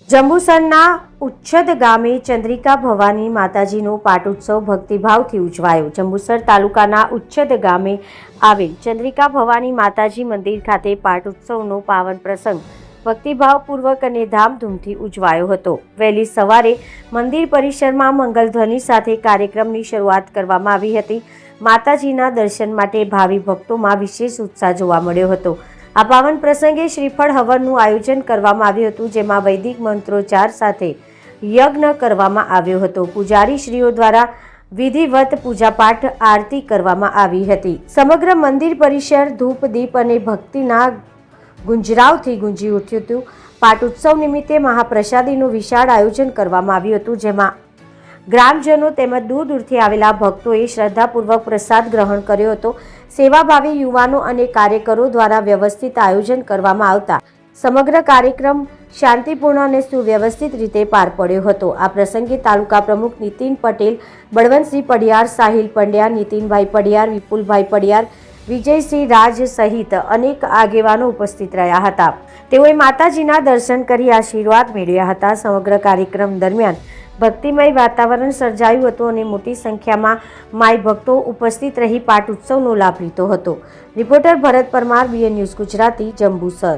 જંબુસરના ઉચ્છદ ગામે ચંદ્રિકા ભવાની માતાજીનો પાટોત્સવ ભક્તિભાવથી ઉજવાયો। જંબુસર તાલુકાના ઉચ્છદ ગામે આવેલ ચંદ્રિકા ભવાની માતાજી મંદિર ખાતે પાટોત્સવનો પાવન પ્રસંગ ભક્તિભાવપૂર્વક અને ધામધૂમથી ઉજવાયો હતો। વહેલી સવારે મંદિર પરિસરમાં મંગલધ્વનિ સાથે કાર્યક્રમની શરૂઆત કરવામાં આવી હતી। માતાજીના દર્શન માટે ભાવિ ભક્તોમાં વિશેષ ઉત્સાહ જોવા મળ્યો હતો। આ પાવન પ્રસંગે શ્રીફળ હવનનું આયોજન કરવામાં આવ્યું હતું, જેમાં વૈદિક મંત્રોચ્ચાર સાથે યજ્ઞ કરવામાં આવ્યો હતો। પૂજારી શ્રીઓ દ્વારા વિધિવત પૂજાપાઠ આરતી કરવામાં આવી હતી। સમગ્ર મંદિર પરિસર ધૂપ દીપ અને ભક્તિના ગુંજરાવથી ગુંજી ઉઠ્યું હતું। પાટોત્સવ નિમિત્તે મહાપ્રસાદીનું વિશાળ આયોજન કરવામાં આવ્યું હતું, જેમાં ગ્રામજનો તેમજ દૂર દૂરથી આવેલા ભક્તોએ શ્રદ્ધાપૂર્વક પ્રસાદ ગ્રહણ કર્યો હતો। સેવાભાવી યુવાનો અને કાર્યકરો દ્વારા વ્યવસ્થિત આયોજન કરવામાં આવતા સમગ્ર કાર્યક્રમ શાંતિપૂર્ણ અને સુવ્યવસ્થિત રીતે પાર પડ્યો હતો। આ પ્રસંગે તાલુકા પ્રમુખ નીતિન પટેલ, બળવંતસિંહ પડિયાર, સાહિલ પંડ્યા, નીતિનભાઈ પડિયાર, વિપુલભાઈ પડિયાર, વિજયસિંહ રાજ સહિત અનેક આગેવાનો ઉપસ્થિત રહ્યા હતા। તેઓએ માતાજીના દર્શન કરી આશીર્વાદ મેળવ્યા હતા। સમગ્ર કાર્યક્રમ દરમિયાન ભક્તિમય વાતાવરણ સર્જાયું હતું અને મોટી સંખ્યામાં માઈ ભક્તો ઉપસ્થિત રહી પાટોત્સવનો લાભ લીધો હતો। રિપોર્ટર ભરત પરમાર, BN ન્યૂઝ ગુજરાતી, જંબુસર।